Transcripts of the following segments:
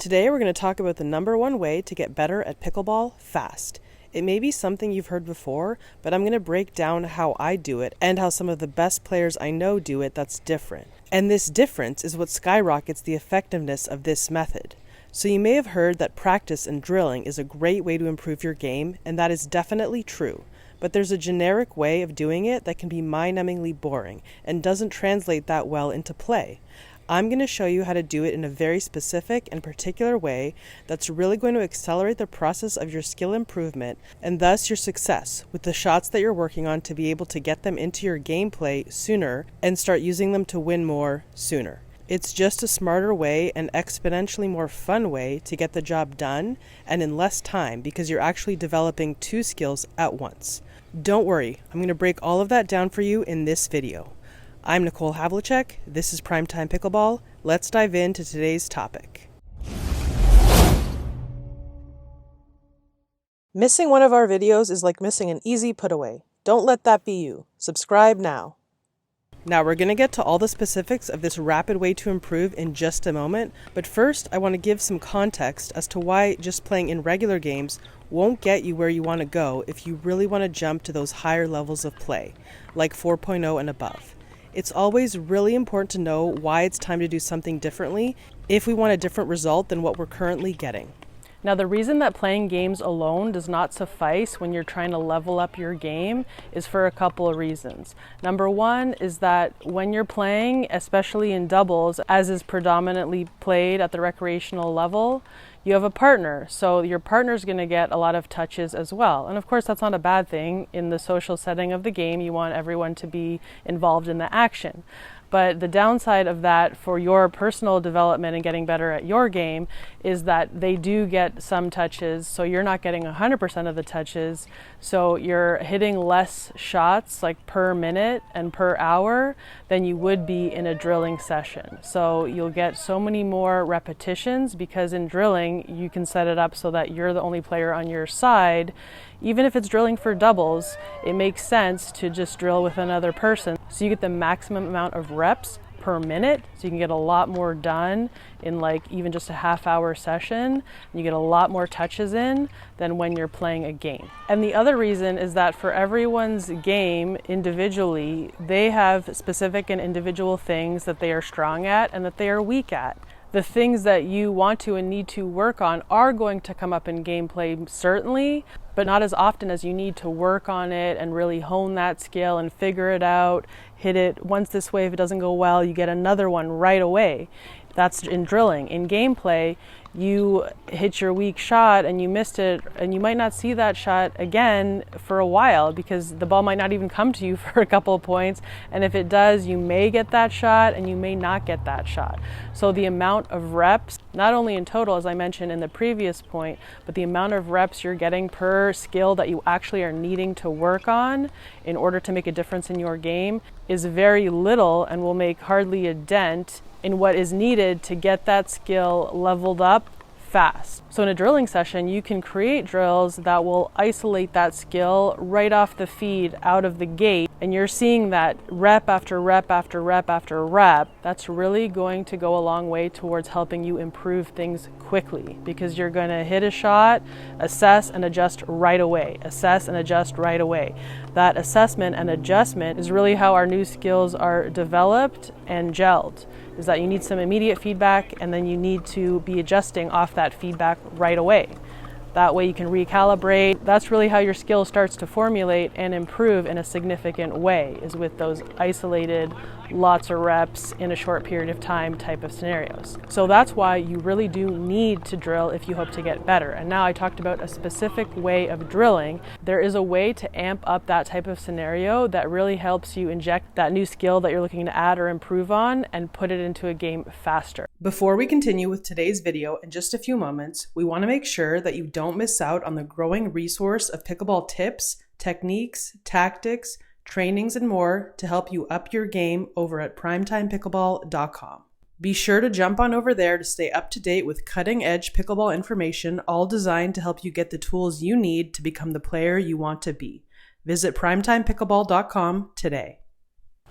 Today we're going to talk about the number one way to get better at pickleball fast. It may be something you've heard before, but I'm going to break down how I do it and how some of the best players I know do it that's different. And this difference is what skyrockets the effectiveness of this method. So you may have heard that practice and drilling is a great way to improve your game, and that is definitely true. But there's a generic way of doing it that can be mind-numbingly boring and doesn't translate that well into play. I'm going to show you how to do it in a very specific and particular way that's really going to accelerate the process of your skill improvement and thus your success with the shots that you're working on to be able to get them into your gameplay sooner and start using them to win more sooner. It's just a smarter way and exponentially more fun way to get the job done and in less time because you're actually developing two skills at once. Don't worry, I'm going to break all of that down for you in this video. I'm Nicole Havlicek, this is PrimeTime Pickleball. Let's dive into today's topic. Missing one of our videos is like missing an easy put-away. Don't let that be you. Subscribe now. Now we're going to get to all the specifics of this rapid way to improve in just a moment, but first I want to give some context as to why just playing in regular games won't get you where you want to go if you really want to jump to those higher levels of play, like 4.0 and above. It's always really important to know why it's time to do something differently if we want a different result than what we're currently getting. Now, the reason that playing games alone does not suffice when you're trying to level up your game is for a couple of reasons. Number one is that when you're playing, especially in doubles, as is predominantly played at the recreational level, you have a partner, so your partner's going to get a lot of touches as well. And of course, that's not a bad thing. In the social setting of the game, you want everyone to be involved in the action. But the downside of that for your personal development and getting better at your game is that they do get some touches, so you're not getting 100% of the touches. So you're hitting less shots like per minute and per hour than you would be in a drilling session. So you'll get so many more repetitions because in drilling you can set it up so that you're the only player on your side. Even if it's drilling for doubles, it makes sense to just drill with another person. So you get the maximum amount of reps per minute, so you can get a lot more done in like even just a half-hour session. You get a lot more touches in than when you're playing a game. And the other reason is that for everyone's game individually, they have specific and individual things that they are strong at and that they are weak at. The things that you want to and need to work on are going to come up in gameplay, certainly, but not as often as you need to work on it and really hone that skill and figure it out, hit it once this way. If it doesn't go well, you get another one right away. That's in drilling. In gameplay, you hit your weak shot and you missed it, and you might not see that shot again for a while because the ball might not even come to you for a couple of points. And if it does, you may get that shot and you may not get that shot. So the amount of reps, not only in total, as I mentioned in the previous point, but the amount of reps you're getting per skill that you actually are needing to work on in order to make a difference in your game is very little and will make hardly a dent in what is needed to get that skill leveled up fast. So in a drilling session, you can create drills that will isolate that skill right off the feed out of the gate. And you're seeing that rep after rep after rep after rep. That's really going to go a long way towards helping you improve things quickly because you're going to hit a shot, assess and adjust right away. Assess and adjust right away. That assessment and adjustment is really how our new skills are developed and gelled. Is that you need some immediate feedback and then you need to be adjusting off that feedback right away. That way you can recalibrate. That's really how your skill starts to formulate and improve in a significant way, is with those isolated, lots of reps in a short period of time type of scenarios. So that's why you really do need to drill if you hope to get better. And now I talked about a specific way of drilling. There is a way to amp up that type of scenario that really helps you inject that new skill that you're looking to add or improve on and put it into a game faster. Before we continue with today's video, in just a few moments, we want to make sure that you don't miss out on the growing resource of pickleball tips, techniques, tactics, trainings, and more to help you up your game over at primetimepickleball.com. Be sure to jump on over there to stay up to date with cutting-edge pickleball information, all designed to help you get the tools you need to become the player you want to be. Visit primetimepickleball.com today.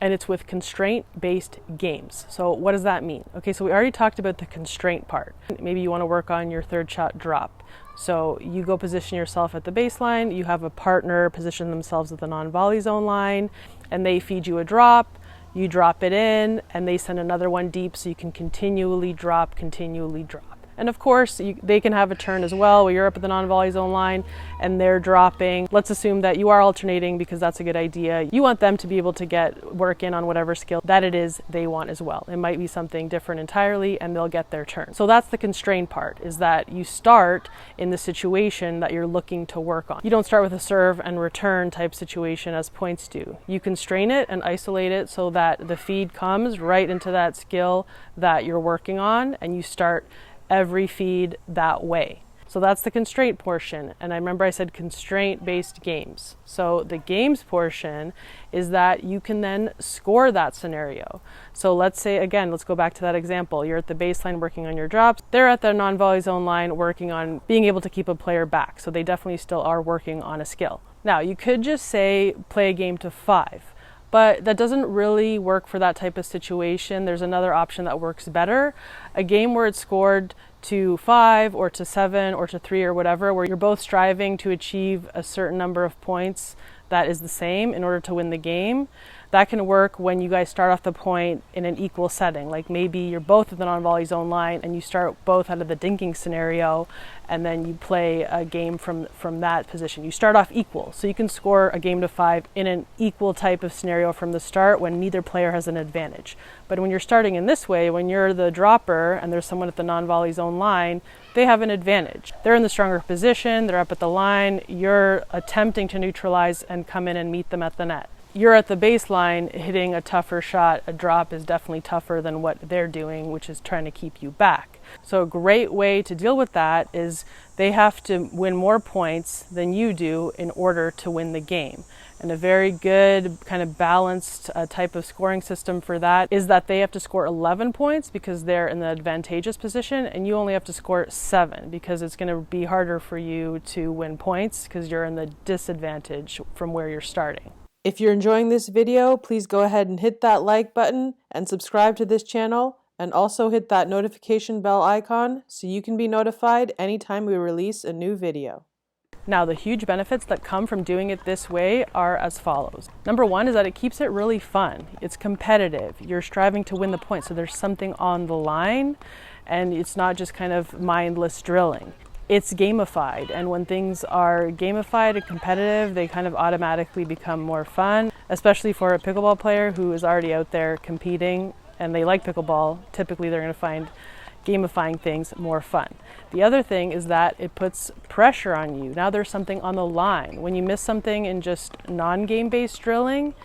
And it's with constraint-based games. So what does that mean? Okay, so we already talked about the constraint part. Maybe you want to work on your third shot drop. So you go position yourself at the baseline, you have a partner position themselves at the non-volley zone line, and they feed you a drop, you drop it in, and they send another one deep so you can continually drop. And of course, they can have a turn as well where you're up at the non-volley zone line and they're dropping. Let's assume that you are alternating because that's a good idea. You want them to be able to get work in on whatever skill that it is they want as well. It might be something different entirely and they'll get their turn. So that's the constraint part, is that you start in the situation that you're looking to work on. You don't start with a serve and return type situation as points do. You constrain it and isolate it so that the feed comes right into that skill that you're working on, and you start every feed that way. So that's the constraint portion. And I remember I said constraint-based games. So the games portion is that you can then score that scenario. So let's say, again, let's go back to that example. You're at the baseline working on your drops. They're at the non-volley zone line working on being able to keep a player back. So they definitely still are working on a skill. Now, you could just say play a game to 5. But that doesn't really work for that type of situation. There's another option that works better. A game where it's scored to 5 or to 7 or to 3 or whatever, where you're both striving to achieve a certain number of points that is the same in order to win the game. That can work when you guys start off the point in an equal setting. Like maybe you're both at the non-volley zone line and you start both out of the dinking scenario, and then you play a game from that position. You start off equal, so you can score a game to 5 in an equal type of scenario from the start when neither player has an advantage. But when you're starting in this way, when you're the dropper and there's someone at the non-volley zone line, they have an advantage. They're in the stronger position, they're up at the line, you're attempting to neutralize and come in and meet them at the net. You're at the baseline hitting a tougher shot. A drop is definitely tougher than what they're doing, which is trying to keep you back. So a great way to deal with that is they have to win more points than you do in order to win the game. And a very good kind of balanced type of scoring system for that is that they have to score 11 points because they're in the advantageous position, and you only have to score 7 because it's going to be harder for you to win points because you're in the disadvantage from where you're starting. If you're enjoying this video, please go ahead and hit that like button and subscribe to this channel, and also hit that notification bell icon so you can be notified anytime we release a new video. Now, the huge benefits that come from doing it this way are as follows. Number one is that it keeps it really fun. It's competitive. You're striving to win the point, so there's something on the line, and it's not just kind of mindless drilling. It's gamified, and when things are gamified and competitive, they kind of automatically become more fun, especially for a pickleball player who is already out there competing and they like pickleball. Typically, they're going to find gamifying things more fun. The other thing is that it puts pressure on you. Now there's something on the line. When you miss something in just non-game based drilling,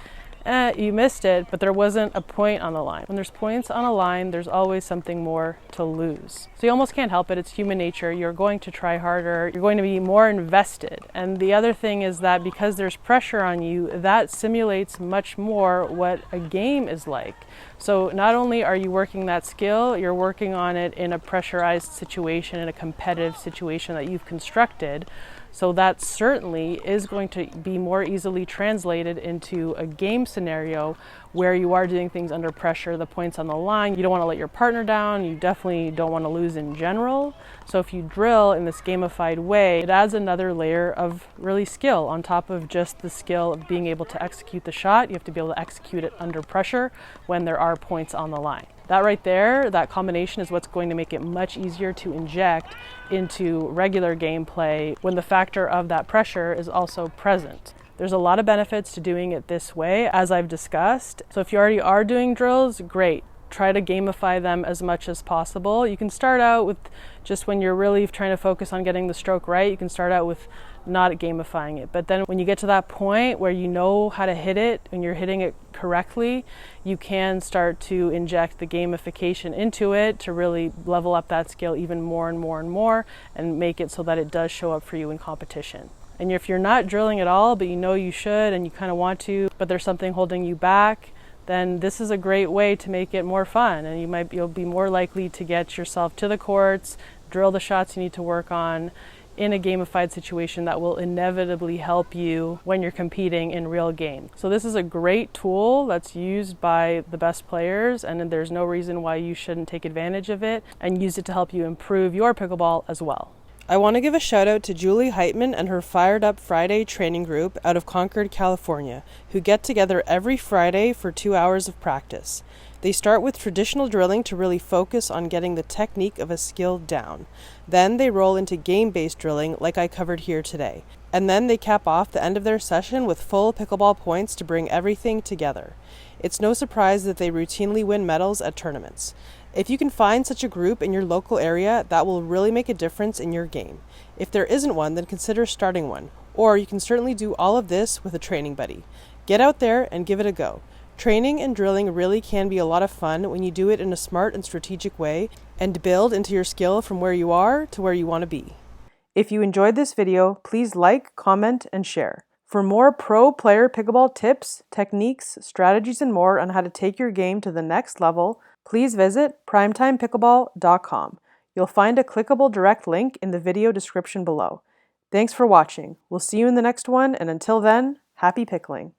you missed it, but there wasn't a point on the line. When there's points on a line, there's always something more to lose. So you almost can't help it. It's human nature. You're going to try harder. You're going to be more invested. And the other thing is that because there's pressure on you, that simulates much more what a game is like. So not only are you working that skill, you're working on it in a pressurized situation, in a competitive situation that you've constructed. So that certainly is going to be more easily translated into a game scenario where you are doing things under pressure, the points on the line. You don't want to let your partner down. You definitely don't want to lose in general. So if you drill in this gamified way, it adds another layer of really skill on top of just the skill of being able to execute the shot. You have to be able to execute it under pressure when there are points on the line. That right there, that combination is what's going to make it much easier to inject into regular gameplay when the factor of that pressure is also present. There's a lot of benefits to doing it this way, as I've discussed. So if you already are doing drills, great. Try to gamify them as much as possible. You can start out with just when you're really trying to focus on getting the stroke right, you can start out with not gamifying it. But then when you get to that point where you know how to hit it and you're hitting it correctly, you can start to inject the gamification into it to really level up that skill even more and more and more and make it so that it does show up for you in competition. And if you're not drilling at all, but you know you should and you kind of want to, but there's something holding you back, then this is a great way to make it more fun, and you'll be more likely to get yourself to the courts, drill the shots you need to work on, in a gamified situation that will inevitably help you when you're competing in real game. So this is a great tool that's used by the best players, and there's no reason why you shouldn't take advantage of it and use it to help you improve your pickleball as well. I want to give a shout out to Julie Heitman and her Fired Up Friday training group out of Concord, California, who get together every Friday for 2 hours of practice. They start with traditional drilling to really focus on getting the technique of a skill down. Then they roll into game-based drilling like I covered here today. And then they cap off the end of their session with full pickleball points to bring everything together. It's no surprise that they routinely win medals at tournaments. If you can find such a group in your local area, that will really make a difference in your game. If there isn't one, then consider starting one. Or you can certainly do all of this with a training buddy. Get out there and give it a go. Training and drilling really can be a lot of fun when you do it in a smart and strategic way and build into your skill from where you are to where you want to be. If you enjoyed this video, please like, comment, and share. For more pro player pickleball tips, techniques, strategies, and more on how to take your game to the next level, please visit primetimepickleball.com. You'll find a clickable direct link in the video description below. Thanks for watching. We'll see you in the next one, and until then, happy pickling.